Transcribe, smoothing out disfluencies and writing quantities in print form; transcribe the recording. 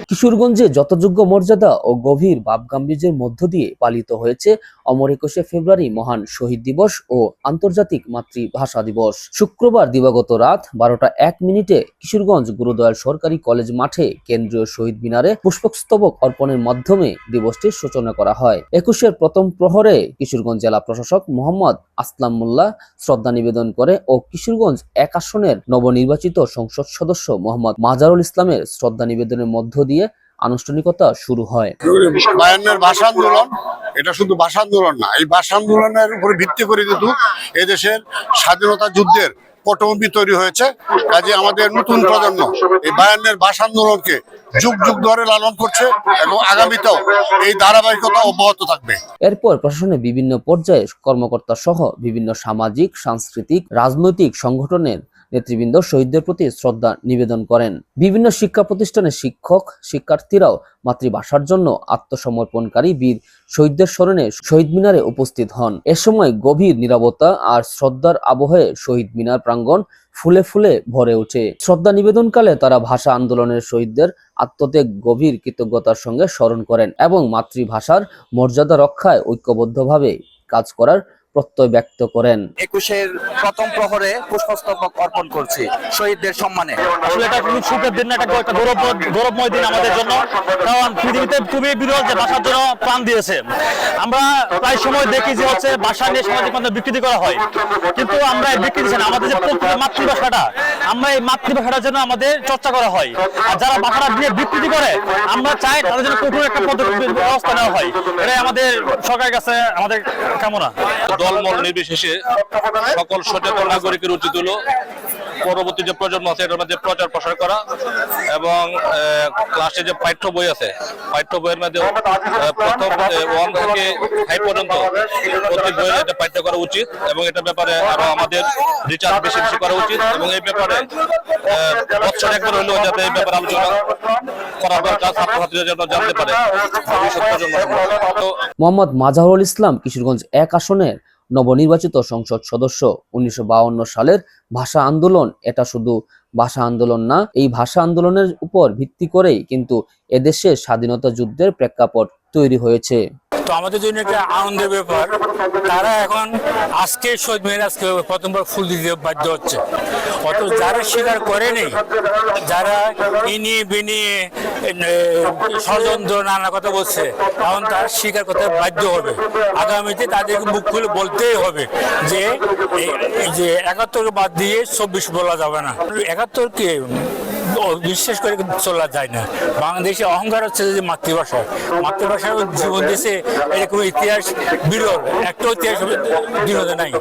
কিশোরগঞ্জে যথাযোগ্য মর্যাদা ও গভীর ভাবগাম্ভীর্যের মধ্য দিয়ে পালিত হয়েছে অমর 21শে ফেব্রুয়ারি মহান শহীদ দিবস ও আন্তর্জাতিক মাতৃভাষা দিবস। শুক্রবার দিবাগত রাত 12টা 1 মিনিটে কিশোরগঞ্জ গুরুদয়াল সরকারি কলেজ মাঠে কেন্দ্রীয় শহীদ মিনারে পুষ্পস্তবক অর্পণের মাধ্যমে দিবসটির সূচনা করা হয়। 21-এর প্রথম প্রহরে কিশোরগঞ্জ জেলা প্রশাসক মোহাম্মদ আসলাম মোল্লা শ্রদ্ধা নিবেদন করে ও কিশোরগঞ্জ 1 আসনের নবনির্বাচিত সংসদ সদস্য মোহাম্মদ মাজারুল ইসলামের শ্রদ্ধা নিবেদনের মধ্য দিয়ে আনুষ্ঠানিকতা শুরু হয়। বায়ান্নের ভাষা আন্দোলন এটা শুধু ভাষা আন্দোলন না, এই ভাষা আন্দোলনের উপরে ভিত্তি করে কিন্তু এদেশের স্বাধীনতা যুদ্ধের পটভূমি তৈরি হয়েছে। কাজে আমাদের নতুন প্রজন্ম এই বায়ান্নের ভাষা আন্দোলনকে যুগ যুগ ধরে লালন করছে এবং আগামীতেও এই ধারাবাহিকতা অব্যাহত থাকবে। এরপর প্রশাসনের বিভিন্ন পর্যায়ে কর্মকর্তা সহ বিভিন্ন সামাজিক, সাংস্কৃতিক, রাজনৈতিক সংগঠনের নেতৃবৃন্দ শহীদদের প্রতি শ্রদ্ধা নিবেদন করেন। বিভিন্ন শিক্ষা প্রতিষ্ঠানের শিক্ষক শিক্ষার্থীরাও মাতৃভাষার জন্য আত্মসমর্পণকারী বীর শহীদদের স্মরণে শহীদ মিনারে উপস্থিত হন। এ সময় গভীর নীরবতা আর শ্রদ্ধার আবহে শহীদ মিনার প্রাঙ্গণ ফুলে ফুলে ভরে ওঠে। শ্রদ্ধা নিবেদনকালে তারা ভাষা আন্দোলনের শহীদদের আত্মত্যাগ গভীর কৃতজ্ঞতার সঙ্গে স্মরণ করেন এবং মাতৃভাষার মর্যাদা রক্ষায় ঐক্যবদ্ধভাবে কাজ করার প্রত্যয় ব্যক্ত করেন। 21-এর প্রথম প্রহরে পুষ্পস্তবক অর্পণ করছি শহীদদের সম্মানে। এটা খুবই সুখের দিন, একটা গৌরবময় দিন আমাদের জন্য, কারণ পৃথিবীতে খুবই বিরল যে ভাষার জন্য প্রাণ দিয়েছে। আমরা প্রায় সময় দেখি যে হচ্ছে ভাষা নিয়ে সামাজিক মাধ্যমে বিকৃতি করা হয়, কিন্তু আমরা এই বিকৃতি চাই না। আমাদের যে মাতৃভাষাটা, আমরা এই মাতৃভাষাটার জন্য আমাদের চর্চা করা হয়। আর যারা ভাষাটা নিয়ে বিকৃতি করে আমরা চাই তাদের জন্য কঠোর একটা ব্যবস্থা নেওয়া হয়। এটাই আমাদের সরকারের কাছে আমাদের কামনা। দলমল নির্বিশেষে সকল সচেতন নাগরিকের উচিত হলো পরবর্তী যে প্রজন্ম আছে এটার মধ্যে প্রচার প্রসার করা এবং ক্লাসে যে পাঠ্য বই আছে, পাঠ্য বইয়ের মধ্যে প্রথম 1 থেকে 5 পর্যন্ত প্রতি বইয়ের এটা পাঠ্য করা উচিত এবং এটার ব্যাপারে আরো আমাদের রিচার্জ বেশি বেশি করা উচিত এবং এই ব্যাপারে বছর একবার হলেও যাতে এই ব্যাপারে আলোচনা করা দরকার, ছাত্রছাত্রীরা যেন জানতে পারে ভবিষ্যৎ প্রজন্ম। মোহাম্মদ মাজারুল ইসলাম কিশোরগঞ্জ 1 আসনের নবনির্বাচিত সংসদ সদস্য। 1952 সালের ভাষা আন্দোলন এটা শুধু ভাষা আন্দোলন না, এই ভাষা আন্দোলনের উপর ভিত্তি করেই কিন্তু এদেশে স্বাধীনতা যুদ্ধের প্রেক্ষাপট তৈরি হয়েছে। তো আমাদের জন্য একটা আনন্দের ব্যাপার, তারা এখন আজকে শহীদ মিনারে আজকে প্রথমবার ফুল দিতে বাধ্য হচ্ছে। অত যারা স্বীকার করেনি, যারা ইনিয়ে বিনিয়ে ষড়যন্ত্র নানা কথা বলছে, এখন তারা স্বীকার করতে বাধ্য হবে। আগামীতে তাদেরকে মুখ খুলে বলতেই হবে যে 71কে বাদ দিয়ে 24 বলা যাবে না। 71কে বিশ্বাস করে চলা যায় না। বাংলাদেশের অহংকার হচ্ছে যে মাতৃভাষার জীবন দেশে এরকম ইতিহাস বিরল, একটা ইতিহাস বিরোধ নাই।